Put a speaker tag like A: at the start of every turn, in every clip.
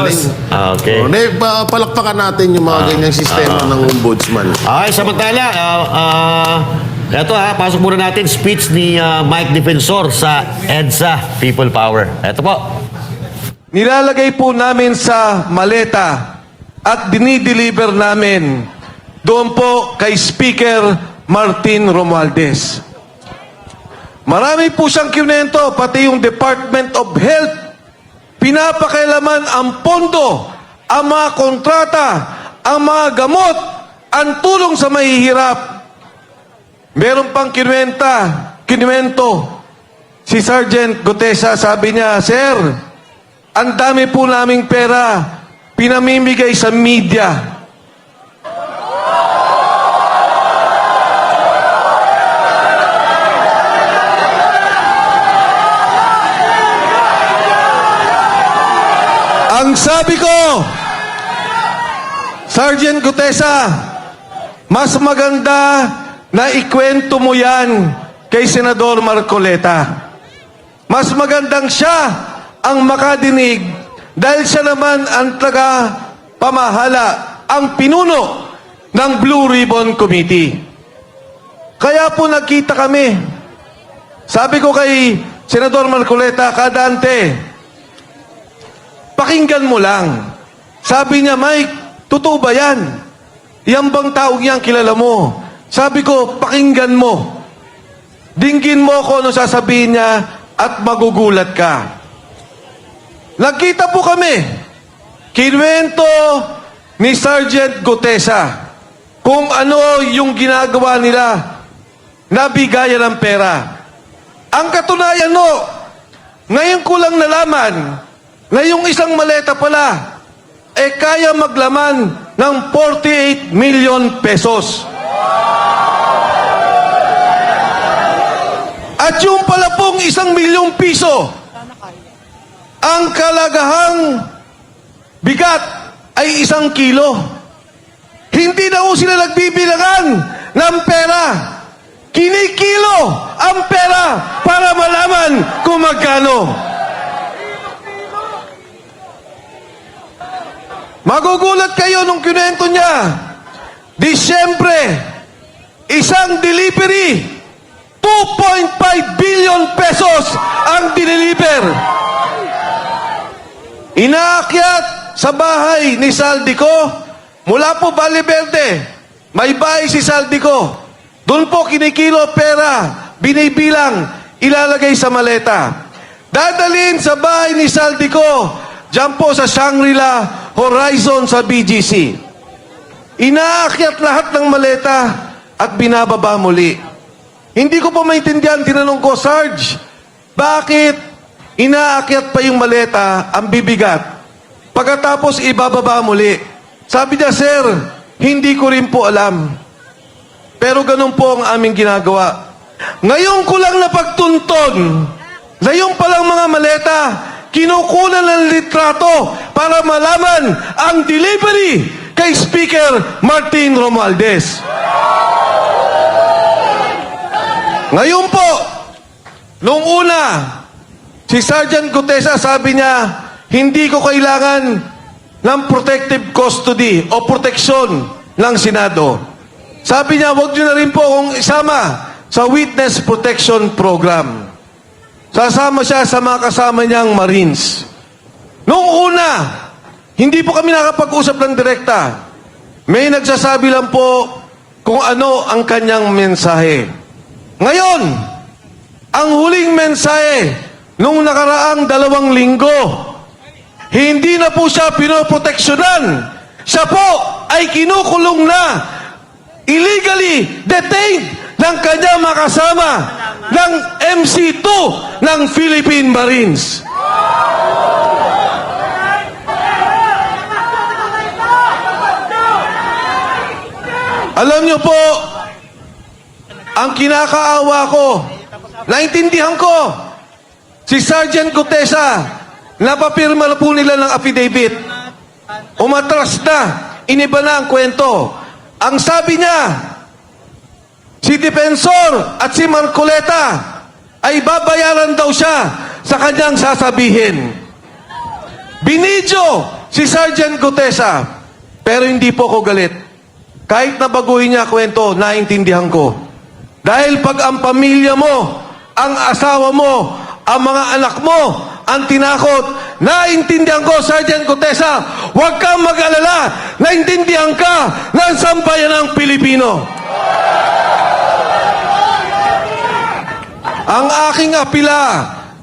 A: magaling.
B: Okay.
A: Palakpakan natin yung mga ganyang sistema ng ombudsman.
B: Okay, samantala, eto pasok muna natin speech ni Mike Defensor sa EDSA People Power. Eto po.
C: Nilalagay po namin sa maleta at dinideliver namin doon po kay Speaker Martin Romualdez. Marami po siyang kinento, pati yung Department of Health. Pinapakailaman ang pondo, ang mga kontrata, ang mga gamot, ang tulong sa mahihirap. Meron pang kinuwento. Si Sergeant Gutesa, sabi niya, Sir, ang dami po naming pera, pinamimigay sa media. Ang sabi ko, Sergeant Gutesa, mas maganda na ikwento mo yan kay Senador Marcoleta. Mas magandang siya ang makadinig dahil siya naman ang taga-pamahala, ang pinuno ng Blue Ribbon Committee. Kaya po nagkita kami. Sabi ko kay Senador Marcoleta, Kadante, pakinggan mo lang. Sabi niya, Mike, totoo ba yan? Yan bang taong yan kilala mo? Sabi ko, pakinggan mo. Dinggin mo ako ano sasabihin niya at magugulat ka. Nagkita po kami. Kinuwento ni Sergeant Gutesa kung ano yung ginagawa nila na bigayan ng pera. Ang katunayan no, ngayon ko lang nalaman na yung isang maleta pala kaya maglaman ng 48 million pesos. At yung pala pong 1 milyong piso, ang kalagahang bigat ay 1 kilo. Hindi na sila nagbibilangan ng pera. Kinikilo ang pera para malaman kung magkano. Magugulat kayo nung kinuwento niya. Disyembre, isang delivery, 2.5 billion pesos ang dineliver. Inaakyat sa bahay ni Saldico, mula po Valle Verde, may bahay si Saldico. Doon po kinikilo pera, binibilang, ilalagay sa maleta. Dadalhin sa bahay ni Saldico, diyan po sa Shangri-La Horizon sa BGC. Inaakyat lahat ng maleta at binababa muli. Hindi ko pa maintindihan, tinanong ko, Sarge, bakit inaakyat pa yung maleta, ang bibigat, pagkatapos ibababa muli? Sabi niya, Sir, hindi ko rin po alam. Pero ganun po ang aming ginagawa. Ngayon ko lang napagtunton na yung palang mga maleta, kinukunan ng litrato para malaman ang delivery kay Speaker Martin Romualdez. Ngayon po, nung una, si Sergeant Gutesa sabi niya, hindi ko kailangan ng protective custody o proteksyon ng Senado. Sabi niya, huwag niyo na rin po akong isama sa Witness Protection Program. Sasama siya sa mga kasama niyang Marines. Noong una, hindi po kami nakapag-usap ng direkta. May nagsasabi lang po kung ano ang kanyang mensahe. Ngayon, ang huling mensahe nung nakaraang 2 linggo, hindi na po siya pinoproteksyonan. Siya po ay kinukulong na, illegally detained ng kanyang makasama ng MC2 ng Philippine Marines. Alam niyo po, ang kinakaawa ko, naintindihan ko, si Sergeant Gutesa, napapirma na po nila ng affidavit. Umatras na, iniba na ang kwento. Ang sabi niya, si Defensor at si Marcoleta ay babayaran daw siya sa kanyang sasabihin. Binidyo si Sergeant Gutesa. Pero hindi po ako galit. Kahit na baguhin niya kwento, naintindihan ko. Dahil pag ang pamilya mo, ang asawa mo, ang mga anak mo, ang tinakot, naintindihan ko, Sergeant Gutesa, huwag kang mag-alala, naintindihan ka ng sambayanang Pilipino. Ang aking apila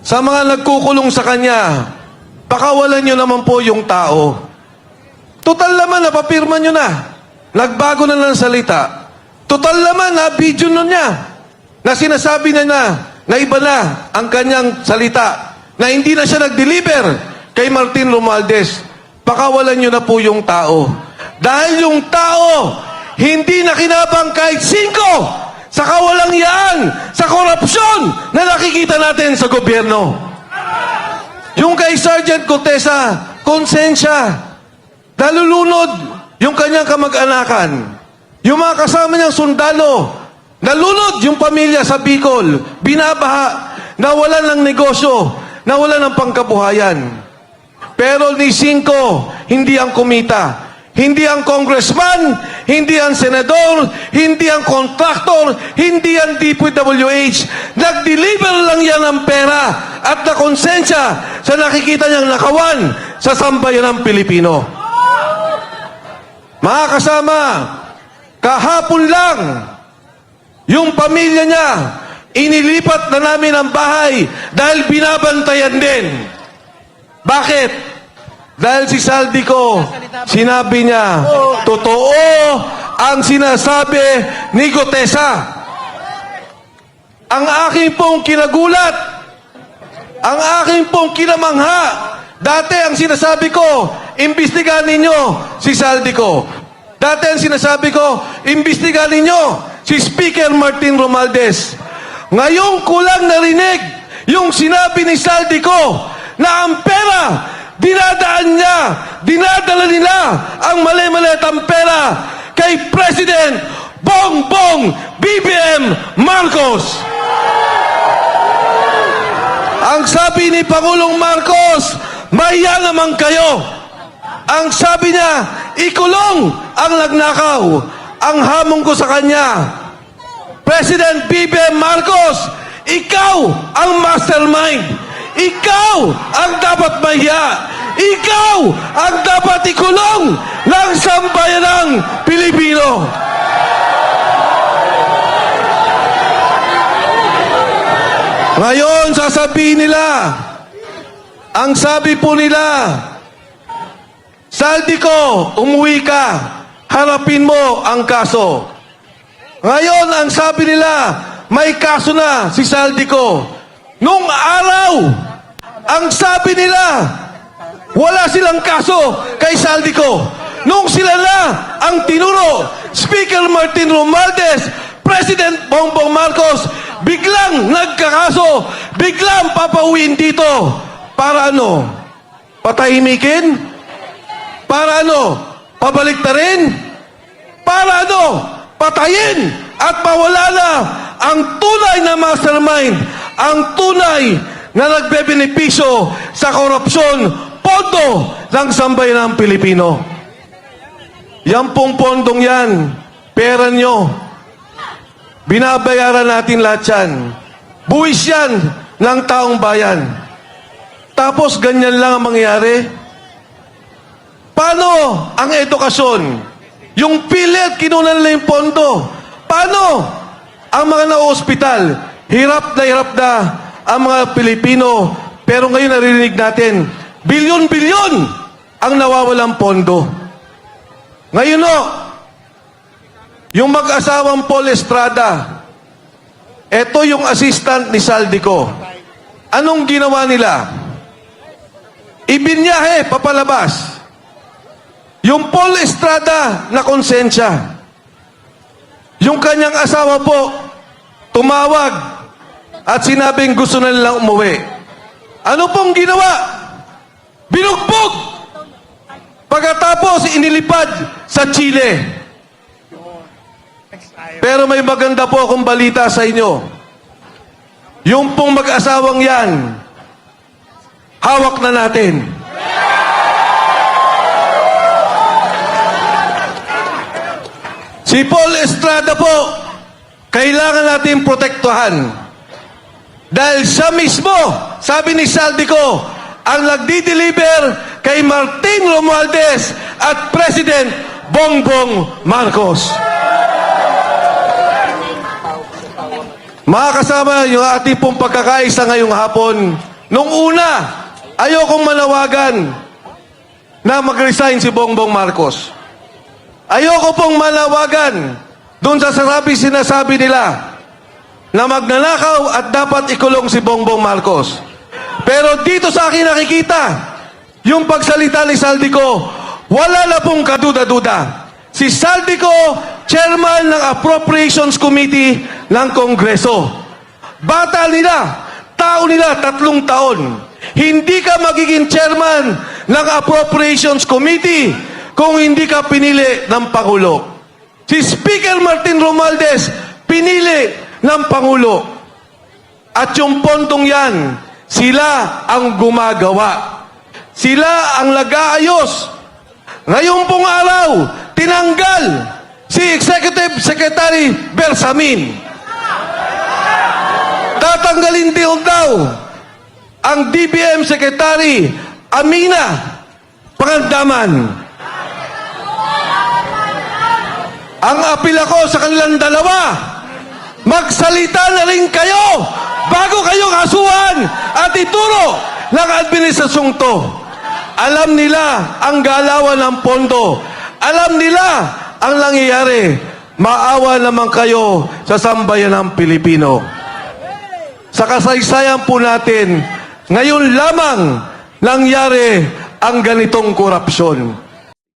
C: sa mga nagkukulong sa kanya, pakawalan nyo naman po yung tao. Total naman, napapirma nyo na. Nagbago na ng salita. Total naman, na-video nun niya. Na sinasabi na na iba na ang kanyang salita. Na hindi na siya nag-deliver kay Martin Romualdez. Pakawalan nyo na po yung tao. Dahil yung tao, hindi na kinabang kahit 5 sa kawalang yaan, sa korupsyon na nakikita natin sa gobyerno. Yung kay Sergeant Gutesa, konsensya. Nalulunod yung kanyang kamag-anakan. Yung mga kasama niyang sundalo, nalunod yung pamilya sa Bicol, binabaha, nawalan ng negosyo, nawalan ng pangkabuhayan. Pero ni Cinco, hindi ang kumita. Hindi ang congressman, hindi ang senador, hindi ang kontraktor, hindi ang DPWH. Nag-deliver lang yan ng pera at na konsensya sa nakikita niyang nakawan sa sambayanang Pilipino. Mga kasama, kahapon lang, yung pamilya niya, inilipat na namin ang bahay dahil binabantayan din. Bakit? Dahil si Saldico, sinabi niya, totoo ang sinasabi ni Gutesa. Ang aking pong kinagulat, ang aking pong kinamangha, dati ang sinasabi ko, imbestigahan ninyo si Saldico. Dati ang sinasabi ko, imbestigahan ninyo si Speaker Martin Romualdez. Ngayon ko lang narinig yung sinabi ni Saldico na ang pera, dinadaan niya, dinadala nila ang mali-malitang pera kay President Bongbong BBM Marcos. Ang sabi ni Pangulong Marcos, mahiya naman kayo. Ang sabi niya, ikulong ang nagnakaw. Ang hamon ko sa kanya, President BBM Marcos, ikaw ang mastermind. Ikaw ang dapat mahiya. Ikaw ang dapat ikulong ng sambayanang Pilipino. Ngayon, sasabihin nila, ang sabi po nila, Saldico, umuwi ka, harapin mo ang kaso. Ngayon, ang sabi nila, may kaso na si Saldico. Nung araw, ang sabi nila, wala silang kaso kay Saldico. Nung sila na ang tinuro, Speaker Martin Romualdez, President Bongbong Marcos, biglang nagkakaso, biglang papauwiin dito. Para ano? Patahimikin? Para ano? Pabaliktarin? Para ano? Patayin at mawala na ang tunay na mastermind, ang tunay na nagbebenepisyo sa korupsyon, pondo ng sambayanang Pilipino. Yan pong pondong yan, pera nyo. Binabayaran natin lahat yan. Buwis yan ng taong bayan. Tapos ganyan lang ang mangyayari. Paano ang edukasyon? Yung PhilHealth, kinunan nila yung pondo. Paano ang mga na-hospital? Hirap na ang mga Pilipino. Pero ngayon narinig natin, bilyon-bilyon ang nawawalang pondo. Ngayon yung mag-asawang Paul Estrada, ito yung assistant ni Saldico. Anong ginawa nila? Ibinyahe, papalabas. Yung Paul Estrada na konsensya. Yung kanyang asawa po, tumawag at sinabing gusto na nilang umuwi. Ano pong ginawa? Binugbog! Pagkatapos, inilipad sa Chile. Pero may maganda po akong balita sa inyo. Yung pong mag-asawang yan, hawak na natin. Si Paul Estrada po, kailangan natin protektuhan. Dahil siya mismo, sabi ni Saldico, ang nagdi-deliver kay Martin Romualdez at President Bongbong Marcos. Mga kasama, yung ating pong pagkakaisa ngayong hapon, nung una, ayokong manawagan na mag-resign si Bongbong Marcos. Ayoko pong manawagan doon sa sinasabi nila na magnanakaw at dapat ikulong si Bongbong Marcos. Pero dito sa akin nakikita, yung pagsalita ni Saldico, wala na pong kaduda-duda. Si Saldico, chairman ng Appropriations Committee ng Kongreso. Bata nila, tao nila, 3 taon. Hindi ka magiging chairman ng Appropriations Committee kung hindi ka pinili ng Pangulo. Si Speaker Martin Romualdez, pinili ng Pangulo. At yung pontong yan, sila ang gumagawa. Sila ang nag-aayos. Ngayon pong araw, tinanggal si Executive Secretary Bersamin. Tatanggalin din daw ang DBM Secretary Amina Pangandaman. Ang apil ako sa kanilang dalawa, magsalita na rin kayo bago kayo kasuhan at ituro ng administrasyong to. Alam nila ang galawan ng pondo. Alam nila ang nangyayari. Maawa naman kayo sa sambayan ng Pilipino. Sa kasaysayan po natin, ngayon lamang nangyari ang ganitong korupsyon.